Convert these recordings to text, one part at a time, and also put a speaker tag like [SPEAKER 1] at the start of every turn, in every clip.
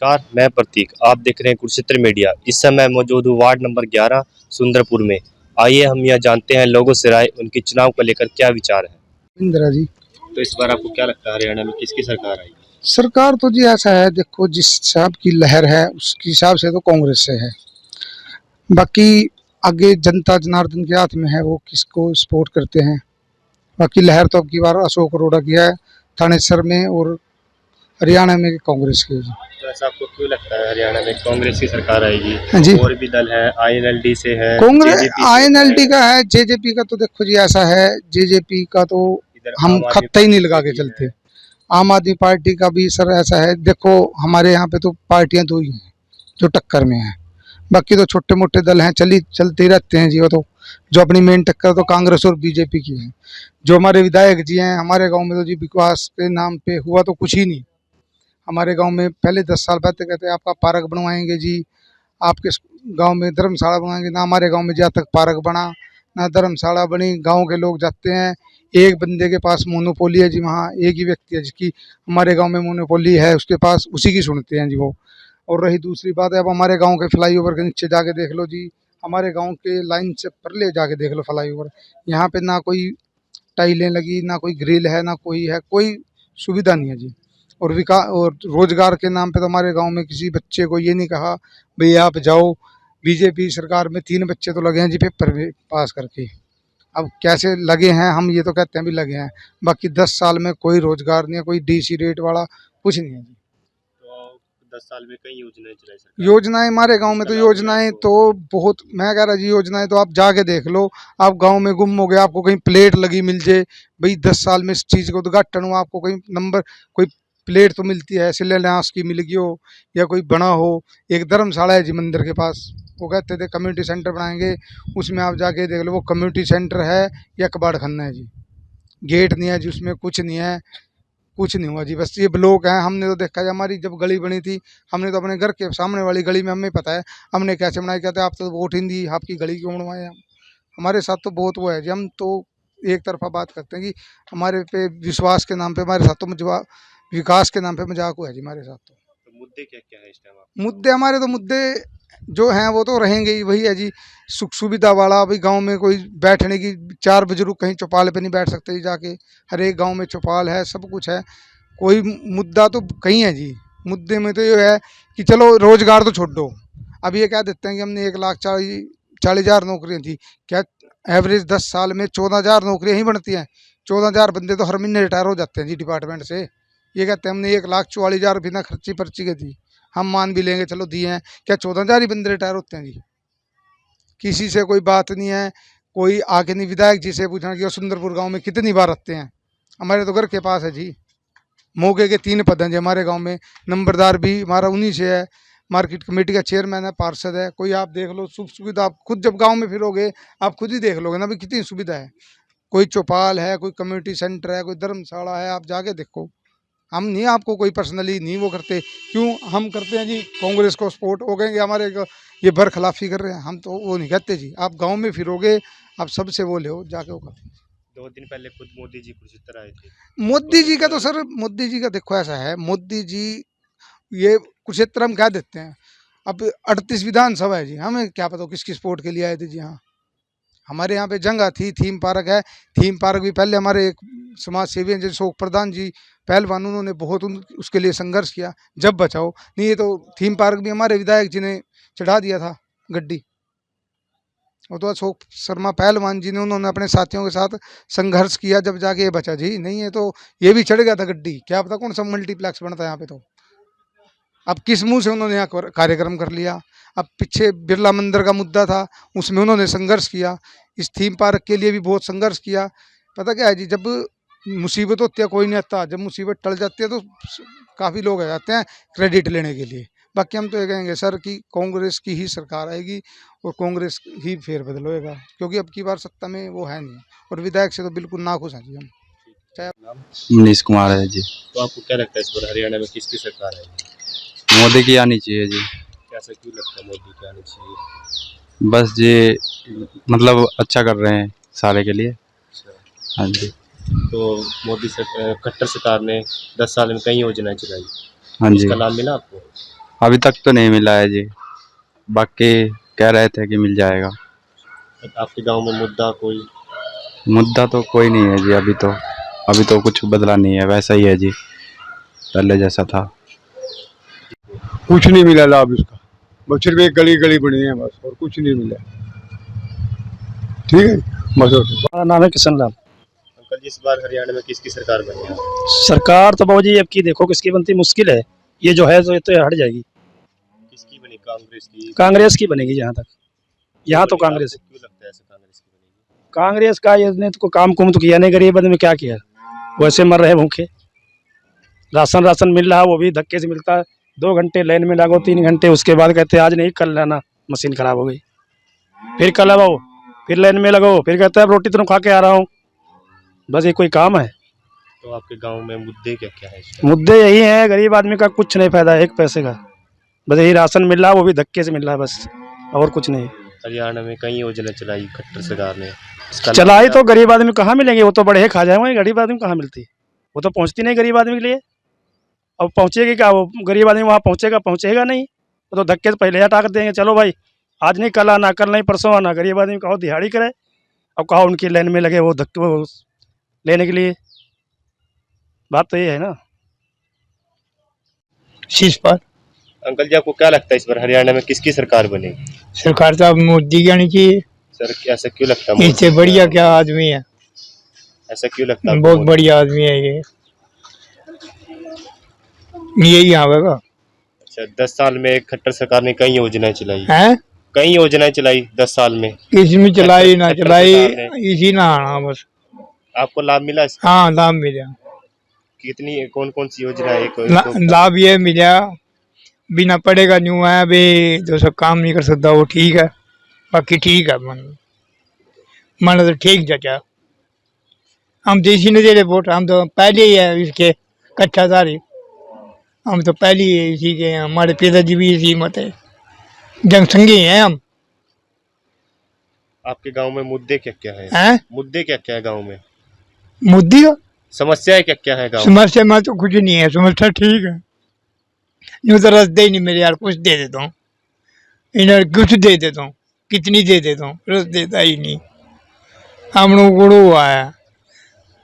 [SPEAKER 1] नमस्कार, मैं प्रतीक। आप देख रहे हैं कुरुक्षेत्र मीडिया। इस समय मौजूद हूँ वार्ड नंबर 11 सुंदरपुर में। आइए हम यह जानते हैं लोगों से राय उनके चुनाव को लेकर क्या विचार है।
[SPEAKER 2] इंदिरा जी।
[SPEAKER 1] तो इस बार आपको क्या लगता है हरियाणा में किसकी सरकार आएगी?
[SPEAKER 2] सरकार तो जी ऐसा है, देखो जिस हिसाब की लहर है उसके हिसाब से तो कांग्रेस से है। बाकी आगे जनता जनार्दन के हाथ में है, वो किसको सपोर्ट करते हैं। बाकी लहर तो अब की बार अशोक अरोड़ा की है थानेसर में, और हरियाणा में कांग्रेस की है जी।
[SPEAKER 1] तो ऐसा आपको क्यों लगता है हरियाणा में कांग्रेस की सरकार आएगी?
[SPEAKER 2] हाँ जी,
[SPEAKER 1] और भी दल है, INLD से है,
[SPEAKER 2] कांग्रेस
[SPEAKER 1] जेजेपी से
[SPEAKER 2] INLD
[SPEAKER 1] है,
[SPEAKER 2] का है, जेजेपी का तो देखो जी ऐसा है, जेजेपी का तो
[SPEAKER 1] इधर
[SPEAKER 2] हम
[SPEAKER 1] आम आदमी
[SPEAKER 2] खत्ता ही नहीं
[SPEAKER 1] पार्टी
[SPEAKER 2] लगा
[SPEAKER 1] से
[SPEAKER 2] के
[SPEAKER 1] भी
[SPEAKER 2] चलते।
[SPEAKER 1] है।
[SPEAKER 2] आम आदमी पार्टी का भी सर ऐसा है, देखो हमारे यहाँ पे तो पार्टियां दो ही हैं जो टक्कर में है। बाकी तो छोटे मोटे दल हैं, चलते ही रहते हैं जी। वो तो जो अपनी मेन टक्कर तो कांग्रेस और बीजेपी की है। जो हमारे विधायक जी हैं हमारे गांव में, तो जी विकास के नाम पे हुआ तो कुछ ही नहीं। हमारे गांव में पहले 10 साल पहले कहते आपका पार्क बनवाएंगे जी, आपके गांव में धर्मशाला बनवाएंगे। ना हमारे गांव में जहाँ तक पार्क बना, ना धर्मशाला बनी। गांव के लोग जाते हैं, एक बंदे के पास मोनोपोली है जी, वहाँ एक ही व्यक्ति है जिसकी हमारे गांव में मोनोपोली है, उसके पास उसी की सुनते हैं जी वो। और रही दूसरी बात है, अब हमारे गांव के फ्लाईओवर के नीचे जाके देख लो जी, हमारे गांव के लाइन से परले जाके देख लो फ्लाईओवर। यहाँ पे ना कोई टाइलें लगी, ना कोई ग्रिल है, ना कोई है, कोई सुविधा नहीं है जी। और विकास और रोजगार के नाम पे तो हमारे गांव में किसी बच्चे को ये नहीं कहा भाई आप जाओ। बीजेपी सरकार में 3 बच्चे तो लगे हैं जी पेपर में पास करके। अब कैसे लगे हैं, हम ये तो कहते हैं भी लगे हैं। बाकी 10 साल में कोई रोजगार नहीं है, कोई DC रेट वाला कुछ नहीं है जी।
[SPEAKER 1] तो 10 साल में कई योजनाएं चलाई सरकार ने।
[SPEAKER 2] योजनाएं हमारे गांव में
[SPEAKER 1] इसका
[SPEAKER 2] तो
[SPEAKER 1] लाभ मिला
[SPEAKER 2] योजनाएं
[SPEAKER 1] आपको?
[SPEAKER 2] तो बहुत, मैं कह रहा जी योजनाएं तो आप जाके देख लो। आप गांव में गुम हो गए, आपको कहीं प्लेट लगी मिल जाए भाई, 10 साल में इस चीज़ का उद्घाटन हुआ, आपको कहीं नंबर कोई प्लेट तो मिलती है, शिलान्यास की मिल गई हो या कोई बना हो। एक धर्मशाला है जी मंदिर के पास, वो कहते थे कम्युनिटी सेंटर बनाएंगे, उसमें आप जाके देख लो वो कम्युनिटी सेंटर है या कबाड़ खाना है जी। गेट नहीं है जी, उसमें कुछ नहीं है, कुछ नहीं हुआ जी। बस ये ब्लॉक है। हमने तो देखा है, हमारी जब गली बनी थी, हमने तो अपने घर के सामने वाली गली में हमें पता है हमने कैसे बनाई। कहते आप तो वोट ही नहीं दी, आपकी गली क्यों बनवाए हम। हमारे साथ तो बहुत वो है जी। हम तो एक तरफा बात करते हैं कि हमारे पे विश्वास के नाम पे हमारे साथ तो विकास के नाम पे मजाक हुआ है जी हमारे साथ तो।
[SPEAKER 1] तो मुद्दे क्या क्या है इस टाइम आपके गाँव
[SPEAKER 2] मुद्दे हमारे तो मुद्दे जो हैं वो तो रहेंगे ही, वही है जी। सुख सुविधा वाला, अभी गांव में कोई बैठने की, 4 बुजुर्ग कहीं चौपाल पे नहीं बैठ सकते जी जाके। हर एक गांव में चौपाल है, सब कुछ है। कोई मुद्दा तो कहीं है जी। मुद्दे में तो ये है कि चलो रोजगार तो छोड़ दो। अब ये कह देते हैं कि हमने 1,40,000 नौकरियां थी। क्या एवरेज 10 साल में 14,000 नौकरियां ही बनती हैं? 14,000 बंदे तो हर महीने रिटायर हो जाते हैं जी डिपार्टमेंट से। ये कहते हैं हमने 1,44,000 बिना खर्ची पर्ची के दी। हम मान भी लेंगे चलो दिए हैं, क्या 14,000 ही बंदे रिटायर होते हैं जी? किसी से कोई बात नहीं है। कोई आके नहीं विधायक जी से पूछना कि वो सुंदरपुर गांव में कितनी बार आते हैं। हमारे तो घर के पास है जी। मौके के 3 पद हैं जी हमारे गांव में। नंबरदार भी हमारा उन्हीं से है, मार्केट कमेटी का चेयरमैन है, पार्षद है। कोई आप देख लो, सुख सुविधा आप खुद जब गांव में फिरोगे आप खुद ही देख लोगे ना भाई कितनी सुविधा है। कोई चौपाल है, कोई कम्युनिटी सेंटर है, कोई धर्मशाला है, आप जाके देखो। हम नहीं आपको कोई पर्सनली नहीं वो करते। क्यों हम करते हैं जी कांग्रेस को सपोर्ट, हो गए हमारे ये बरखिलाफ़ी कर रहे हैं, हम तो वो नहीं कहते जी। आप गांव में फिरोगे, आप सबसे वो ले जाके वो।
[SPEAKER 1] 2 दिन पहले खुद मोदी जी कुरुक्षेत्र आए थे।
[SPEAKER 2] मोदी जी का तो सर, मोदी जी का देखो ऐसा है, मोदी जी ये कुरुक्षेत्र हम कह देते हैं। अब 38 विधानसभा है जी, हमें क्या पता किसकी सपोर्ट के लिए आए थे जी। हाँ, हमारे यहाँ पे जगह थी, थीम पार्क है। थीम पार्क भी पहले हमारे एक समाज सेवी हैं जैसे शोक प्रधान जी पहलवान, उन्होंने बहुत उसके लिए संघर्ष किया। जब बचाओ नहीं, ये तो थीम पार्क भी हमारे विधायक जी ने चढ़ा दिया था गड्डी। वो तो अशोक शर्मा पहलवान जी ने, उन्होंने अपने साथियों के साथ संघर्ष किया, जब जाके ये बचा जी। नहीं है तो ये भी चढ़ गया था गड्डी, क्या पता कौन सा मल्टीप्लेक्स बनता है यहाँ पे तो। अब किस मुंह से उन्होंने यहाँ कार्यक्रम कर लिया। अब पीछे बिरला मंदिर का मुद्दा था, उसमें उन्होंने संघर्ष किया। इस थीम पार्क के लिए भी बहुत संघर्ष किया। पता क्या है जी, जब मुसीबत होती है कोई नहीं आता, जब मुसीबत टल जाती है तो काफ़ी लोग आ जाते हैं क्रेडिट लेने के लिए। बाकी हम तो ये कहेंगे सर कि कांग्रेस की ही सरकार आएगी और कांग्रेस ही फेरबदल होएगा, क्योंकि अब की बार सत्ता में वो है नहीं। और विधायक से तो बिल्कुल नाखुश हैं जी हम। चाहे
[SPEAKER 1] नाम?
[SPEAKER 3] मनीष कुमार है जी।
[SPEAKER 1] तो आपको क्या लगता है इस बार हरियाणा में किसकी सरकार आएगी?
[SPEAKER 3] मोदी की आनी चाहिए जी।
[SPEAKER 1] ऐसा क्यों लगता है मोदी की आनी चाहिए?
[SPEAKER 3] बस जी मतलब अच्छा कर रहे हैं सारे के लिए।
[SPEAKER 1] अच्छा।
[SPEAKER 3] हाँ जी।
[SPEAKER 1] तो खट्टर सरकार ने 10 साल में कई योजनाएं चलाई,
[SPEAKER 3] हाँ जी।
[SPEAKER 1] उसका लाभ मिला आपको?
[SPEAKER 3] अभी तक तो नहीं मिला है जी, बाकी कह रहे थे कि मिल जाएगा।
[SPEAKER 1] आपके गांव में मुद्दा कोई?
[SPEAKER 3] मुद्दा तो कोई नहीं है जी, अभी तो कुछ बदला नहीं है, वैसा ही है जी, पहले जैसा था।
[SPEAKER 4] कुछ नहीं मिला लाभ इसका, बस सिर्फ एक गली गली बनी है बस, और कुछ नहीं मिला। ठीक है बस।
[SPEAKER 5] हमारा नाम है किशन लाल।
[SPEAKER 1] अंकल जी, इस बार हरियाणा में किसकी सरकार बनी है?
[SPEAKER 5] सरकार तो बाबू जी अब की देखो किसकी बनती मुश्किल है, ये जो है तो ये तो हट जाएगी।
[SPEAKER 1] किसकी बनी? कांग्रेस की?
[SPEAKER 5] कांग्रेस की बनेगी जहाँ तक, यहाँ तो कांग्रेस।
[SPEAKER 1] आपको क्यों लगता है ऐसा कांग्रेस की बनेगी?
[SPEAKER 5] कांग्रेस का इसने तो काम कुम तो किया नहीं, गरीब आदमी क्या किया, वैसे मर रहे भूखे। राशन मिल रहा वो भी धक्के से मिलता है, 2 घंटे लाइन में लागो, 3 घंटे, उसके बाद कहते हैं आज नहीं कल लाना, मशीन खराब हो गई, फिर कल आओ, फिर लाइन में लगो, फिर कहते हैं रोटी तो खा के आ रहा हूँ। बस ये कोई काम है?
[SPEAKER 1] तो आपके गांव में मुद्दे क्या क्या है इसका?
[SPEAKER 5] मुद्दे यही हैं, गरीब आदमी का कुछ नहीं फायदा है, 1 पैसे का, बस यही राशन मिल रहा है वो भी धक्के से मिल रहा है, बस और कुछ नहीं।
[SPEAKER 1] हरियाणा में कई योजना चलाई खट्टर सरकार ने, इसका
[SPEAKER 5] चलाई तो गरीब आदमी कहाँ मिलेंगे, वो तो बड़े खा जाएंगे, गरीब आदमी कहाँ मिलती, वो तो पहुँचती नहीं गरीब आदमी के लिए। अब पहुँचेगी क्या, वो गरीब आदमी वहाँ पहुँचेगा नहीं, वो तो धक्के से पहले हटा कर देंगे, चलो भाई आज नहीं कल आना, कल नहीं परसों आना। गरीब आदमी कहो दिहाड़ी करे, अब कहो उनकी लाइन में लगे वो धक्के वो लेने के लिए, बात तो ये है ना।
[SPEAKER 6] शीश पर
[SPEAKER 1] अंकल जी, आपको क्या लगता है इस बार हरियाणा में किसकी सरकार बनेगी?
[SPEAKER 6] सरकार तो अब मोदी की आनी चाहिए।
[SPEAKER 1] सर, ऐसा क्यों लगता है?
[SPEAKER 6] इससे बढ़िया क्या आदमी है,
[SPEAKER 1] ऐसा क्यों लगता है?
[SPEAKER 6] बहुत बढ़िया आदमी है ये, यही आवेगा।
[SPEAKER 1] अच्छा, 10 साल में खट्टर सरकार ने कई योजनाएं चलाई
[SPEAKER 6] हैं,
[SPEAKER 1] कई योजनाएं चलाई 10 साल में।
[SPEAKER 6] इसमें चलाई ना
[SPEAKER 1] खट्टर
[SPEAKER 6] चलाई,
[SPEAKER 1] सरकार
[SPEAKER 6] इसी ना आना बस।
[SPEAKER 1] आपको लाभ मिला इसका?
[SPEAKER 6] हाँ लाभ मिला,
[SPEAKER 1] कितनी कौन कौन सी योजना है?
[SPEAKER 6] लाभ ये मिला, बिना पढ़ेगा न्यू है अभी जो सब काम नहीं कर सकता वो ठीक है, बाकी ठीक है मन तो ठीक चाचा। हम तो इसी ने दे रहे वोट, हम तो पहले ही है इसके कच्चाधारी, हम तो पहले ही इसी के हैं, हमारे पिताजी भी इसी मत है, जनसंघी हैं हम।
[SPEAKER 1] आपके गांव में मुद्दे क्या क्या है?
[SPEAKER 6] हैं
[SPEAKER 1] मुद्दे क्या क्या है गांव में?
[SPEAKER 6] मुद्दी
[SPEAKER 1] समस्याएं क्या क्या है गांव में?
[SPEAKER 6] समस्या में तो कुछ नहीं है, समस्या ठीक है, यूँ तो रस दे नहीं मेरे यार, कुछ दे देता हूँ इन्हें, कुछ दे देता हूँ, कितनी दे देता हूँ, रस देता ही नहीं। हम लोग गुड़ू हुआ है,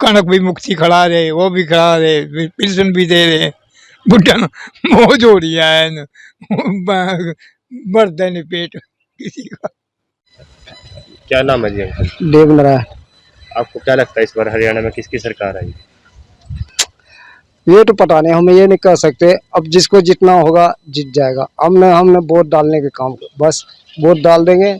[SPEAKER 6] कनक भी मुक्ति खड़ा रहे, वो भी खड़ा रहे, पेंशन भी दे रहे, बुढ़ा मौज हो रही है, बढ़ता नहीं पेट किसी का।
[SPEAKER 1] क्या नाम है जी अंकल?
[SPEAKER 7] देवनारायण।
[SPEAKER 1] आपको क्या लगता है इस बार हरियाणा में किसकी सरकार आई?
[SPEAKER 7] ये तो पता नहीं, हम ये नहीं कह सकते, अब जिसको जितना होगा जीत जाएगा। हमने वोट डालने के काम, बस वोट डाल देंगे,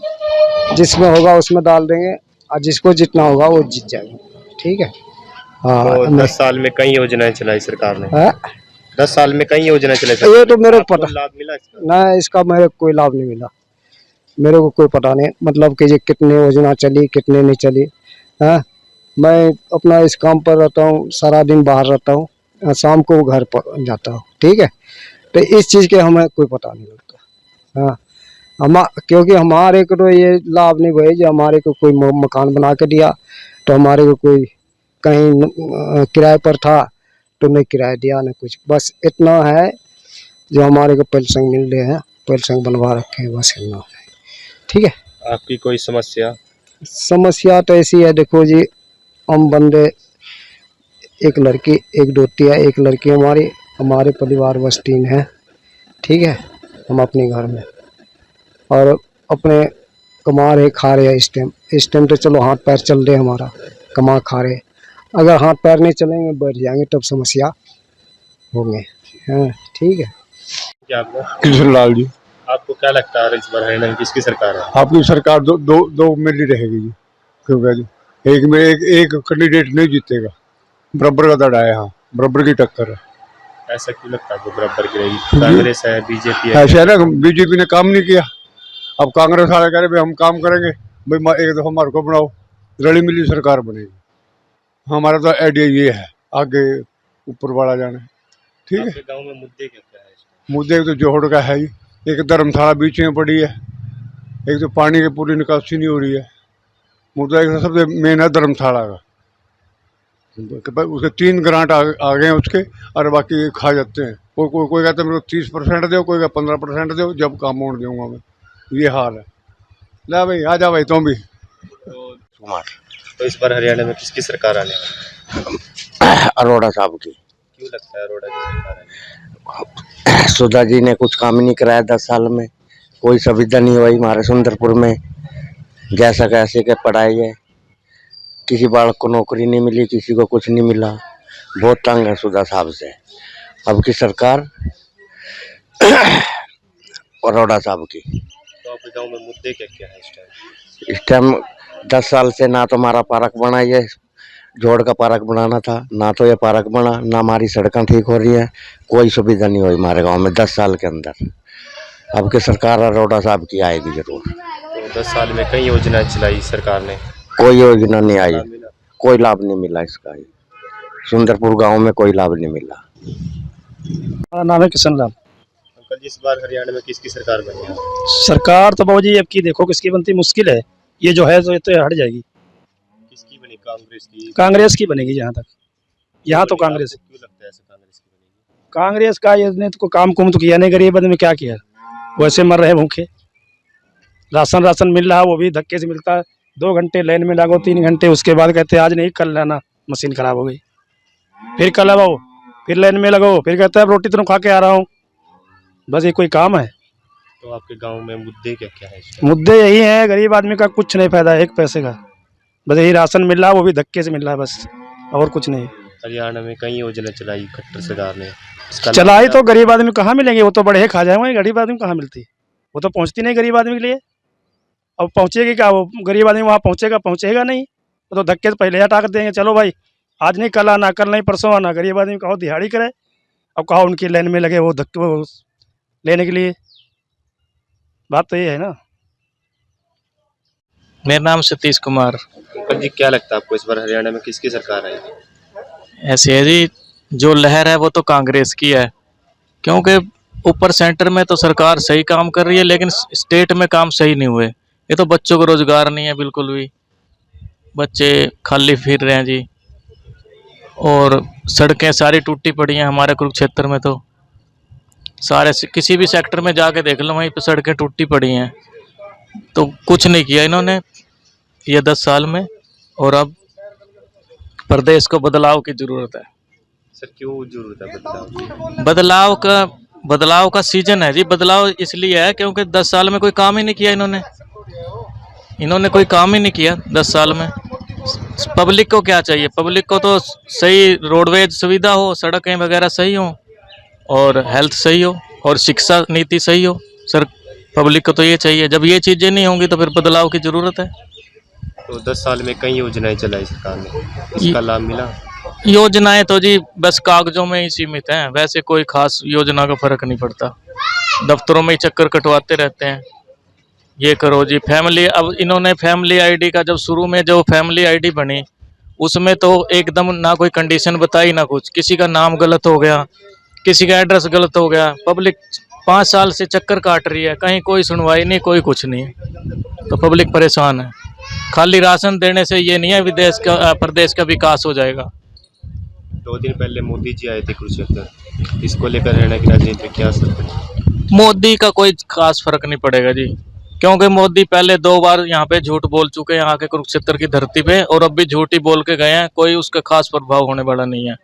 [SPEAKER 7] जिसमें होगा उसमें डाल देंगे, और जिसको जितना होगा वो जीत जाएगा। ठीक है। हाँ,
[SPEAKER 1] तो 10 साल में कई योजनाएं चलाई सरकार ने।
[SPEAKER 7] है?
[SPEAKER 1] 10 साल में कई योजनाएं चलाई
[SPEAKER 7] ये तो मेरे को
[SPEAKER 1] आपको
[SPEAKER 7] पता
[SPEAKER 1] लाभ मिला इसका?
[SPEAKER 7] ना, इसका मेरे को कोई लाभ नहीं मिला, मेरे को कोई पता नहीं, मतलब कि ये कितनी योजना चली कितने नहीं चली है। मैं अपना इस काम पर रहता हूँ, सारा दिन बाहर रहता हूँ, शाम को घर पर जाता हूँ। ठीक है, तो इस चीज़ के हमें कोई पता नहीं लगता। हाँ, क्योंकि हमारे को तो ये लाभ नहीं हुए, जो हमारे को कोई मकान बना के दिया, तो हमारे को कोई कहीं किराए पर था तो नहीं किराया दिया, न कुछ, बस इतना है जो हमारे को पेंशन मिल रहे हैं, पेंशन बनवा रखे हैं, बस इतना है। ठीक है।
[SPEAKER 1] आपकी कोई समस्या?
[SPEAKER 7] समस्या तो ऐसी है, देखो जी, हम बंदे, एक लड़की एक दोती है, एक लड़की हमारे परिवार बस 3 है। ठीक है, हम अपने घर में और अपने कमा रहे खा रहे इस टाइम तो चलो हाथ पैर चल रहे हमारा, कमा खा रहे, अगर हाथ पैर नहीं चलेंगे बैठ जाएंगे तब समस्या होंगे। हाँ ठीक है।
[SPEAKER 1] क्या आपको?
[SPEAKER 4] किशन लाल जी।
[SPEAKER 1] आपको क्या लगता है इस बार हरियाणा में किसकी सरकार है?
[SPEAKER 4] आपकी सरकार दो मिली रहेगी जी, क्योंकि जी एक कैंडिडेट नहीं जीतेगा, बराबर का दड़ा है, यहाँ बराबर की टक्कर है।
[SPEAKER 1] ऐसा क्यों लगता है आपको बराबर की रहेगी? कांग्रेस है, बीजेपी है।
[SPEAKER 4] ऐसा है ना, बीजेपी ने काम नहीं किया, अब कांग्रेस वाले कह रहे भाई हम काम करेंगे, भाई एक दफा हमारे को बनाओ, रली मिली सरकार बनेगी। हमारा तो आइडिया ये है, आगे ऊपर वाला जाने। ठीक है।
[SPEAKER 1] गांव में मुद्दे क्या क्या है?
[SPEAKER 4] मुद्दे तो जोहड़ का है ही, एक धर्मशाला बीच में पड़ी है, एक तो पानी की पूरी निकासी नहीं हो रही है, मुद्दा एक सबसे मेन है धर्मशाला का, उसके 3 ग्रांट आ गए हैं उसके, और बाकी खा जाते हैं। कोई कहता मेरे को 30% दो, कोई का 15% दो, जब काम होने दूंगा मैं। ये हाल है। ला भाई आ जा भाई तुम भी।
[SPEAKER 1] कुमार। तो इस बार हरियाणा में किसकी सरकार आने वाली है?
[SPEAKER 8] अरोड़ा साहब की।
[SPEAKER 1] क्यों लगता है अरोड़ा की सरकार आने?
[SPEAKER 8] सुधा जी ने कुछ काम ही नहीं कराया 10 साल में, कोई सुविधा नहीं हुई हमारे सुंदरपुर में। जैसा कैसे के पढ़ाई है, किसी बालक को नौकरी नहीं मिली, किसी को कुछ नहीं मिला, बहुत तंग है सुधा साहब से। अब की सरकार अरोड़ा साहब की।
[SPEAKER 1] तो आपके गांव में मुद्दे क्या क्या है इस टाइम?
[SPEAKER 8] 10 साल से ना तो हमारा पार्क बना, ये जोड़ का पार्क बनाना था, ना तो ये पार्क बना, ना हमारी सड़कें ठीक हो रही है, कोई सुविधा नहीं हुई हमारे गांव में 10 साल के अंदर। अब की सरकार अरोड़ा साहब की आएगी जरूर।
[SPEAKER 1] तो 10 साल में कई योजनाएं चलाई सरकार ने,
[SPEAKER 8] कोई योजना नहीं आई,
[SPEAKER 1] लाभ मिला?
[SPEAKER 8] कोई लाभ नहीं मिला इसका। सुंदरपुर गांव में कोई लाभ नहीं मिला।
[SPEAKER 5] हमारा नाम है किशन राम।
[SPEAKER 1] अंकल जी, इस बार हरियाणा में किसकी सरकार बनी है?
[SPEAKER 5] सरकार तो बाबू जी अब की देखो किसकी बनती मुश्किल है, ये जो है तो ये तो हट जाएगी।
[SPEAKER 1] किसकी बनी? कांग्रेस की?
[SPEAKER 5] कांग्रेस की बनेगी जहाँ तक, यहाँ तो कांग्रेस।
[SPEAKER 1] आपको क्यों लगता है ऐसा कांग्रेस की बनेगी?
[SPEAKER 5] कांग्रेस का इसने तो काम कुम तो किया नहीं, गरीब आदमी क्या किया, वैसे मर रहे भूखे। राशन मिल रहा, वो भी धक्के से मिलता है। 2 घंटे लाइन में लागो, 3 घंटे, उसके बाद कहते हैं आज नहीं कल लाना, मशीन खराब हो गई। फिर कल आओ, फिर लाइन में लगो, फिर कहते हैं रोटी तो खा के आ रहा हूँ। बस ये कोई काम है?
[SPEAKER 1] तो आपके गांव में मुद्दे क्या क्या है इस टाइम?
[SPEAKER 5] मुद्दे यही हैं, गरीब आदमी का कुछ नहीं फायदा है, 1 पैसे का। बस यही राशन मिल रहा है, वो भी धक्के से मिल रहा है, बस और कुछ नहीं।
[SPEAKER 1] हरियाणा में कई योजना चलाई खट्टर सरकार ने, इसका
[SPEAKER 5] चलाई तो गरीब आदमी कहाँ मिलेंगे, वो तो बड़े खा जाएंगे, गरीब आदमी कहाँ मिलती, वो तो पहुँचती नहीं गरीब आदमी के लिए। अब पहुँचेगी क्या, वो गरीब आदमी वहाँ पहुँचेगा नहीं, वो तो धक्के से पहले हटा कर देंगे, चलो भाई आज नहीं कल आना, कल नहीं परसों आना। गरीब आदमी कहो दिहाड़ी करे, अब कहो उनकी लाइन में लगे वो धक्के वो लेने के लिए। बात तो ये है ना।
[SPEAKER 9] मेरा नाम सतीश कुमार।
[SPEAKER 1] अंकल जी, क्या लगता है आपको इस बार हरियाणा में किसकी सरकार आएगी?
[SPEAKER 9] ऐसे है जी, जो लहर है वो तो कांग्रेस की है, क्योंकि ऊपर सेंटर में तो सरकार सही काम कर रही है, लेकिन स्टेट में काम सही नहीं हुए। ये तो बच्चों को रोजगार नहीं है बिल्कुल भी, बच्चे खाली फिर रहे हैं जी, और सड़कें सारी टूटी पड़ी हैं हमारे कुरुक्षेत्र में। तो सारे किसी भी सेक्टर में जाके देख लो, वहीं पे सड़कें टूटी पड़ी हैं। तो कुछ नहीं किया इन्होंने ये 10 साल में, और अब प्रदेश को बदलाव की जरूरत है।
[SPEAKER 1] सर, क्यों जरूरत है बदलाव की?
[SPEAKER 9] बदलाव का सीजन है जी। बदलाव इसलिए है क्योंकि 10 साल में कोई काम ही नहीं किया इन्होंने कोई काम ही नहीं किया 10 साल में। पब्लिक को क्या चाहिए? पब्लिक को तो सही रोडवेज सुविधा हो, सड़कें वगैरह सही हो, और हेल्थ सही हो, और शिक्षा नीति सही हो। सर, पब्लिक को तो ये चाहिए। जब ये चीज़ें नहीं होंगी तो फिर बदलाव की ज़रूरत है।
[SPEAKER 1] तो 10 साल में कई योजनाएं चलाई सरकार ने, इसका लाभ मिला?
[SPEAKER 9] योजनाएं तो जी बस कागजों में ही सीमित हैं, वैसे कोई खास योजना का फर्क नहीं पड़ता। दफ्तरों में ही चक्कर कटवाते रहते हैं, ये करो जी फैमिली। अब इन्होंने फैमिली आईडी का, जब शुरू में जो फैमिली आईडी बनी उसमें तो एकदम ना कोई कंडीशन बताई ना कुछ, किसी का नाम गलत हो गया, किसी का एड्रेस गलत हो गया। पब्लिक 5 साल से चक्कर काट रही है, कहीं कोई सुनवाई नहीं, कोई कुछ नहीं, तो पब्लिक परेशान है। खाली राशन देने से ये नहीं है विदेश का प्रदेश का विकास हो जाएगा।
[SPEAKER 1] 2 दिन पहले मोदी जी आए थे कुरुक्षेत्र, इसको लेकर हरियाणा की राजनीति में क्या असर पड़ेगा?
[SPEAKER 9] मोदी का कोई खास फर्क नहीं पड़ेगा जी, क्योंकि मोदी पहले 2 बार यहाँ पे झूठ बोल चुके हैं यहाँ के कुरुक्षेत्र की धरती पे, और अब भी झूठ ही बोल के गए हैं। कोई उसका खास प्रभाव होने वाला नहीं है।